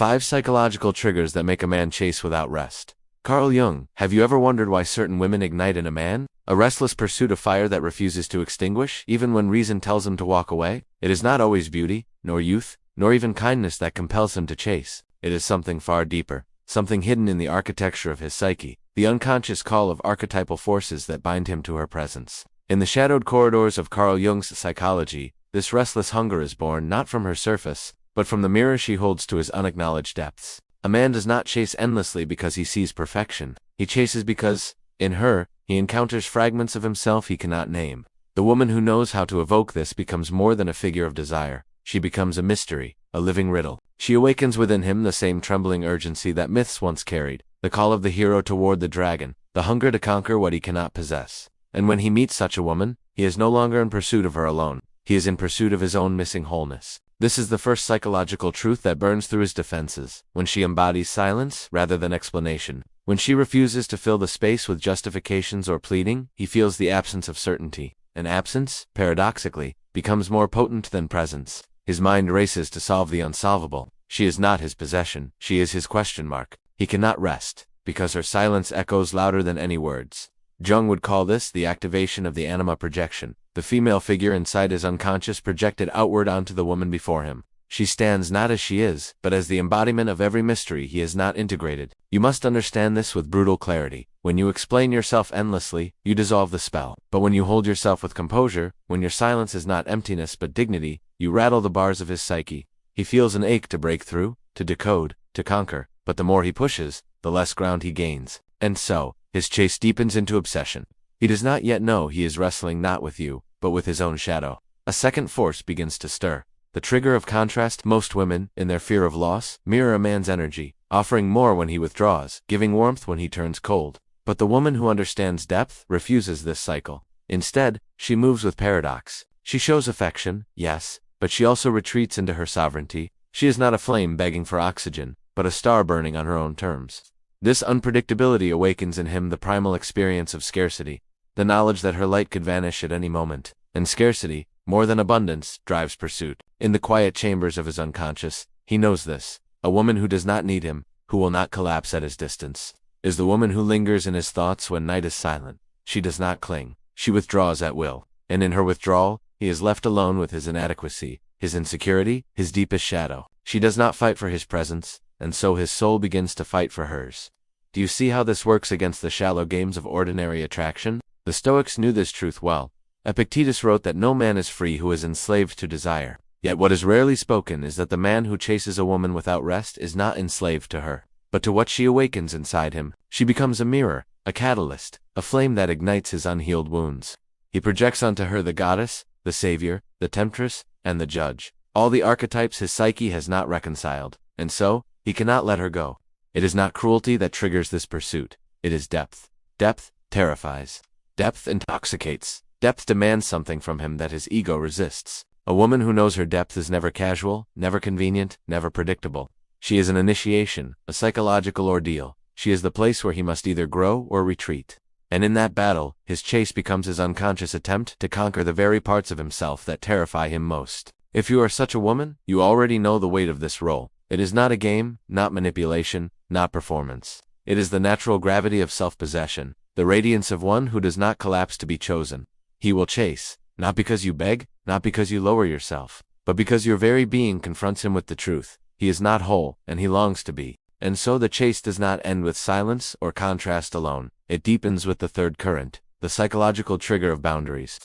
5 Psychological Triggers that make a man chase without rest. Carl Jung. Have you ever wondered why certain women ignite in a man? A restless pursuit of fire that refuses to extinguish, even when reason tells him to walk away? It is not always beauty, nor youth, nor even kindness that compels him to chase. It is something far deeper, something hidden in the architecture of his psyche, the unconscious call of archetypal forces that bind him to her presence. In the shadowed corridors of Carl Jung's psychology, this restless hunger is born not from her surface, but from the mirror she holds to his unacknowledged depths. A man does not chase endlessly because he sees perfection. He chases because, in her, he encounters fragments of himself he cannot name. The woman who knows how to evoke this becomes more than a figure of desire. She becomes a mystery, a living riddle. She awakens within him the same trembling urgency that myths once carried, the call of the hero toward the dragon, the hunger to conquer what he cannot possess. And when he meets such a woman, he is no longer in pursuit of her alone. He is in pursuit of his own missing wholeness. This is the first psychological truth that burns through his defenses. When she embodies silence rather than explanation, when she refuses to fill the space with justifications or pleading, he feels the absence of certainty. And absence, paradoxically, becomes more potent than presence. His mind races to solve the unsolvable. She is not his possession, she is his question mark. He cannot rest, because her silence echoes louder than any words. Jung would call this the activation of the anima projection, the female figure inside his unconscious projected outward onto the woman before him. She stands not as she is, but as the embodiment of every mystery he has not integrated. You must understand this with brutal clarity. When you explain yourself endlessly, you dissolve the spell. But when you hold yourself with composure, when your silence is not emptiness but dignity, you rattle the bars of his psyche. He feels an ache to break through, to decode, to conquer, but the more he pushes, the less ground he gains. And so, his chase deepens into obsession. He does not yet know he is wrestling not with you, but with his own shadow. A second force begins to stir. The trigger of contrast. Most women, in their fear of loss, mirror a man's energy, offering more when he withdraws, giving warmth when he turns cold. But the woman who understands depth refuses this cycle. Instead, she moves with paradox. She shows affection, yes, but she also retreats into her sovereignty. She is not a flame begging for oxygen, but a star burning on her own terms. This unpredictability awakens in him the primal experience of scarcity, the knowledge that her light could vanish at any moment. And scarcity, more than abundance, drives pursuit. In the quiet chambers of his unconscious, he knows this. A woman who does not need him, who will not collapse at his distance, is the woman who lingers in his thoughts when night is silent. She does not cling. She withdraws at will. And in her withdrawal, he is left alone with his inadequacy, his insecurity, his deepest shadow. She does not fight for his presence, and so his soul begins to fight for hers. Do you see how this works against the shallow games of ordinary attraction? The Stoics knew this truth well. Epictetus wrote that no man is free who is enslaved to desire. Yet what is rarely spoken is that the man who chases a woman without rest is not enslaved to her, but to what she awakens inside him. She becomes a mirror, a catalyst, a flame that ignites his unhealed wounds. He projects onto her the goddess, the savior, the temptress, and the judge, all the archetypes his psyche has not reconciled, and so, he cannot let her go. It is not cruelty that triggers this pursuit. It is depth. Depth terrifies. Depth intoxicates. Depth demands something from him that his ego resists. A woman who knows her depth is never casual, never convenient, never predictable. She is an initiation, a psychological ordeal. She is the place where he must either grow or retreat. And in that battle, his chase becomes his unconscious attempt to conquer the very parts of himself that terrify him most. If you are such a woman, you already know the weight of this role. It is not a game, not manipulation, not performance. It is the natural gravity of self-possession, the radiance of one who does not collapse to be chosen. He will chase, not because you beg, not because you lower yourself, but because your very being confronts him with the truth. He is not whole, and he longs to be. And so the chase does not end with silence or contrast alone. It deepens with the third current, the psychological trigger of boundaries.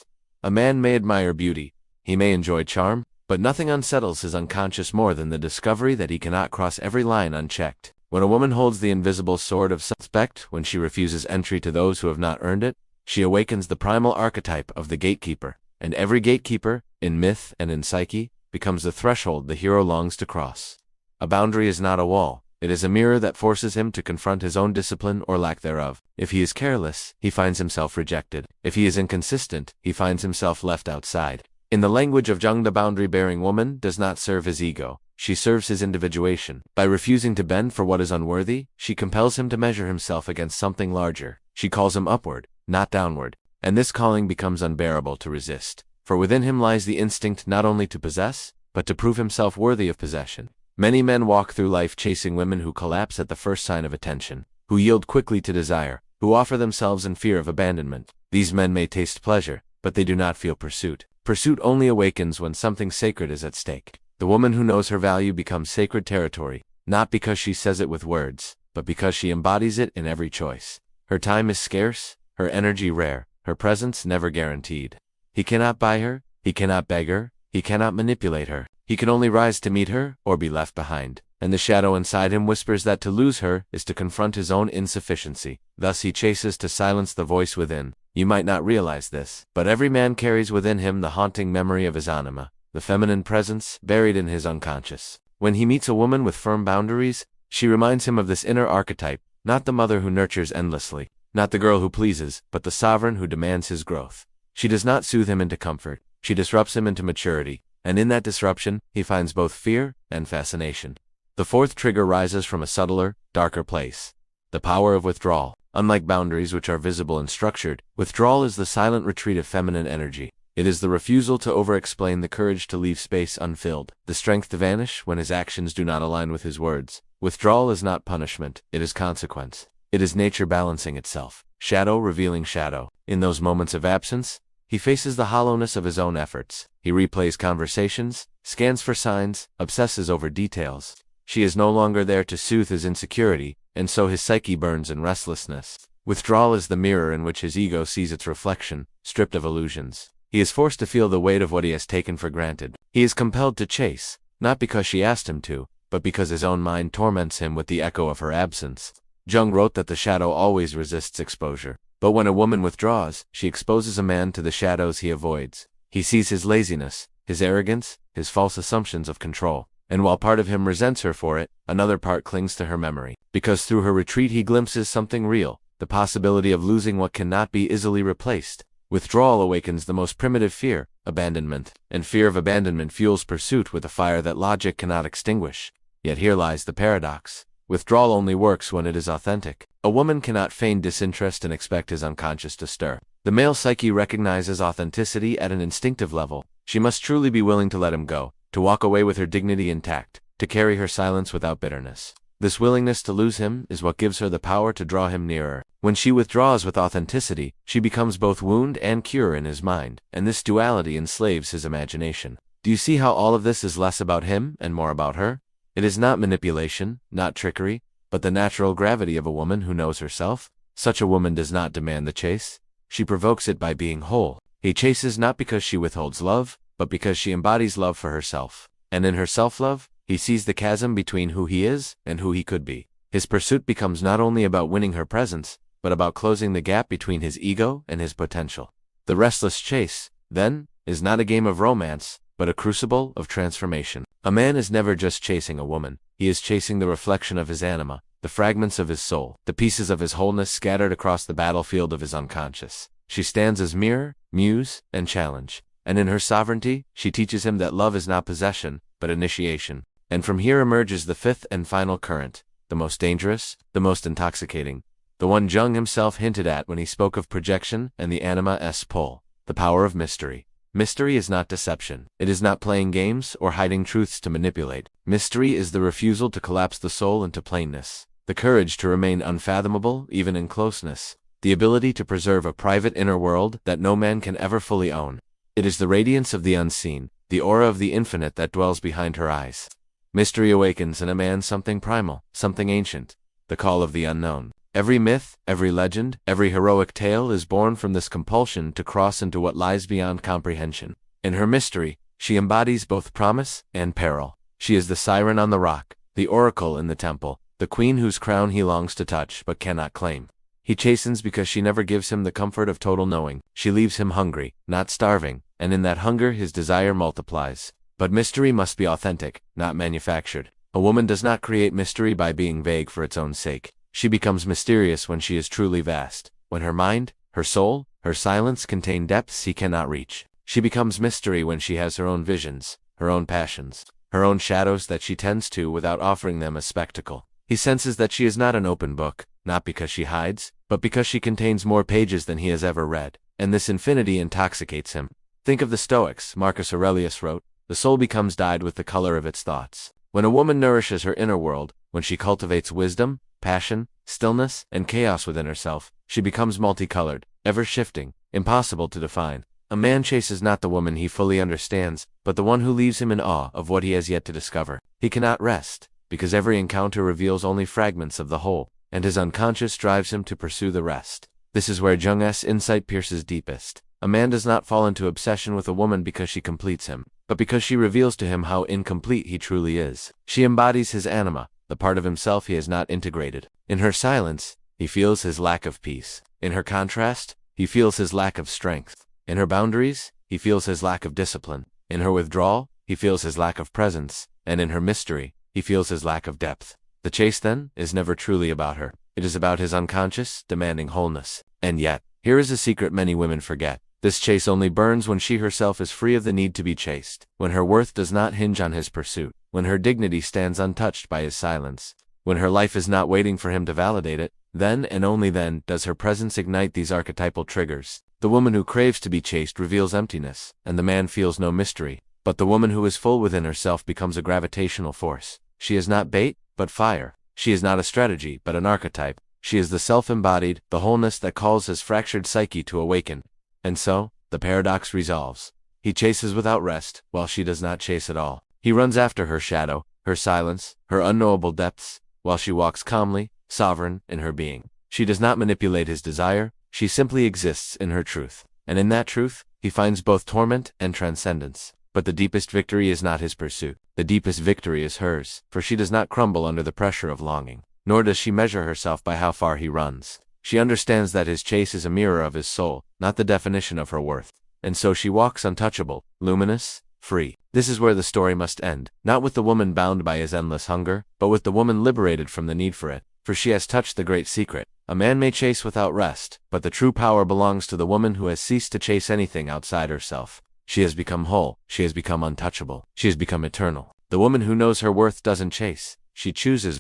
A man may admire beauty, he may enjoy charm, but nothing unsettles his unconscious more than the discovery that he cannot cross every line unchecked. When a woman holds the invisible sword of self-respect, when she refuses entry to those who have not earned it, she awakens the primal archetype of the gatekeeper, and every gatekeeper, in myth and in psyche, becomes the threshold the hero longs to cross. A boundary is not a wall. It is a mirror that forces him to confront his own discipline or lack thereof. If he is careless, he finds himself rejected. If he is inconsistent, he finds himself left outside. In the language of Jung, the boundary-bearing woman does not serve his ego. She serves his individuation. By refusing to bend for what is unworthy, she compels him to measure himself against something larger. She calls him upward, not downward. And this calling becomes unbearable to resist. For within him lies the instinct not only to possess, but to prove himself worthy of possession. Many men walk through life chasing women who collapse at the first sign of attention, who yield quickly to desire, who offer themselves in fear of abandonment. These men may taste pleasure, but they do not feel pursuit. Pursuit only awakens when something sacred is at stake. The woman who knows her value becomes sacred territory, not because she says it with words, but because she embodies it in every choice. Her time is scarce, her energy rare, her presence never guaranteed. He cannot buy her, he cannot beg her, he cannot manipulate her. He can only rise to meet her or be left behind. And the shadow inside him whispers that to lose her is to confront his own insufficiency. Thus he chases to silence the voice within. You might not realize this, but every man carries within him the haunting memory of his anima, the feminine presence buried in his unconscious. When he meets a woman with firm boundaries, she reminds him of this inner archetype, not the mother who nurtures endlessly, not the girl who pleases, but the sovereign who demands his growth. She does not soothe him into comfort, she disrupts him into maturity, and in that disruption, he finds both fear and fascination. The fourth trigger rises from a subtler, darker place. The power of withdrawal. Unlike boundaries which are visible and structured, withdrawal is the silent retreat of feminine energy. It is the refusal to over-explain, the courage to leave space unfilled, the strength to vanish when his actions do not align with his words. Withdrawal is not punishment, it is consequence. It is nature balancing itself, shadow revealing shadow. In those moments of absence, he faces the hollowness of his own efforts. He replays conversations, scans for signs, obsesses over details. She is no longer there to soothe his insecurity, and so his psyche burns in restlessness. Withdrawal is the mirror in which his ego sees its reflection, stripped of illusions. He is forced to feel the weight of what he has taken for granted. He is compelled to chase, not because she asked him to, but because his own mind torments him with the echo of her absence. Jung wrote that the shadow always resists exposure. But when a woman withdraws, she exposes a man to the shadows he avoids. He sees his laziness, his arrogance, his false assumptions of control. And while part of him resents her for it, another part clings to her memory. Because through her retreat he glimpses something real, the possibility of losing what cannot be easily replaced. Withdrawal awakens the most primitive fear, abandonment, and fear of abandonment fuels pursuit with a fire that logic cannot extinguish. Yet here lies the paradox. Withdrawal only works when it is authentic. A woman cannot feign disinterest and expect his unconscious to stir. The male psyche recognizes authenticity at an instinctive level. She must truly be willing to let him go, to walk away with her dignity intact, to carry her silence without bitterness. This willingness to lose him is what gives her the power to draw him nearer. When she withdraws with authenticity, she becomes both wound and cure in his mind, and this duality enslaves his imagination. Do you see how all of this is less about him and more about her? It is not manipulation, not trickery, but the natural gravity of a woman who knows herself. Such a woman does not demand the chase. She provokes it by being whole. He chases not because she withholds love, but because she embodies love for herself. And in her self-love, he sees the chasm between who he is and who he could be. His pursuit becomes not only about winning her presence, but about closing the gap between his ego and his potential. The restless chase, then, is not a game of romance, but a crucible of transformation. A man is never just chasing a woman. He is chasing the reflection of his anima, the fragments of his soul, the pieces of his wholeness scattered across the battlefield of his unconscious. She stands as mirror, muse, and challenge. And in her sovereignty, she teaches him that love is not possession, but initiation. And from here emerges the fifth and final current, the most dangerous, the most intoxicating, the one Jung himself hinted at when he spoke of projection and the anima's pull, the power of mystery. Mystery is not deception. It is not playing games or hiding truths to manipulate. Mystery is the refusal to collapse the soul into plainness, the courage to remain unfathomable even in closeness, the ability to preserve a private inner world that no man can ever fully own. It is the radiance of the unseen, the aura of the infinite that dwells behind her eyes. Mystery awakens in a man something primal, something ancient, the call of the unknown. Every myth, every legend, every heroic tale is born from this compulsion to cross into what lies beyond comprehension. In her mystery, she embodies both promise and peril. She is the siren on the rock, the oracle in the temple, the queen whose crown he longs to touch but cannot claim. He chastens because she never gives him the comfort of total knowing. She leaves him hungry, not starving, and in that hunger his desire multiplies. But mystery must be authentic, not manufactured. A woman does not create mystery by being vague for its own sake. She becomes mysterious when she is truly vast, when her mind, her soul, her silence contain depths he cannot reach. She becomes mystery when she has her own visions, her own passions, her own shadows that she tends to without offering them as spectacle. He senses that she is not an open book, not because she hides, but because she contains more pages than he has ever read, and this infinity intoxicates him. Think of the Stoics. Marcus Aurelius wrote, "The soul becomes dyed with the color of its thoughts." When a woman nourishes her inner world, when she cultivates wisdom, passion, stillness, and chaos within herself, she becomes multicolored, ever-shifting, impossible to define. A man chases not the woman he fully understands, but the one who leaves him in awe of what he has yet to discover. He cannot rest, because every encounter reveals only fragments of the whole, and his unconscious drives him to pursue the rest. This is where Jung's insight pierces deepest. A man does not fall into obsession with a woman because she completes him, but because she reveals to him how incomplete he truly is. She embodies his anima, the part of himself he has not integrated. In her silence, he feels his lack of peace. In her contrast, he feels his lack of strength. In her boundaries, he feels his lack of discipline. In her withdrawal, he feels his lack of presence. And in her mystery, he feels his lack of depth. The chase, then, is never truly about her. It is about his unconscious, demanding wholeness. And yet, here is a secret many women forget. This chase only burns when she herself is free of the need to be chased, when her worth does not hinge on his pursuit, when her dignity stands untouched by his silence, when her life is not waiting for him to validate it. Then and only then does her presence ignite these archetypal triggers. The woman who craves to be chased reveals emptiness, and the man feels no mystery. But the woman who is full within herself becomes a gravitational force. She is not bait, but fire. She is not a strategy, but an archetype. She is the self-embodied, the wholeness that calls his fractured psyche to awaken. And so, the paradox resolves. He chases without rest, while she does not chase at all. He runs after her shadow, her silence, her unknowable depths, while she walks calmly, sovereign in her being. She does not manipulate his desire, she simply exists in her truth. And in that truth, he finds both torment and transcendence. But the deepest victory is not his pursuit. The deepest victory is hers, for she does not crumble under the pressure of longing. Nor does she measure herself by how far he runs. She understands that his chase is a mirror of his soul, not the definition of her worth. And so she walks untouchable, luminous, free. This is where the story must end, not with the woman bound by his endless hunger, but with the woman liberated from the need for it. For she has touched the great secret. A man may chase without rest, but the true power belongs to the woman who has ceased to chase anything outside herself. She has become whole, she has become untouchable, she has become eternal. The woman who knows her worth doesn't chase, she chooses.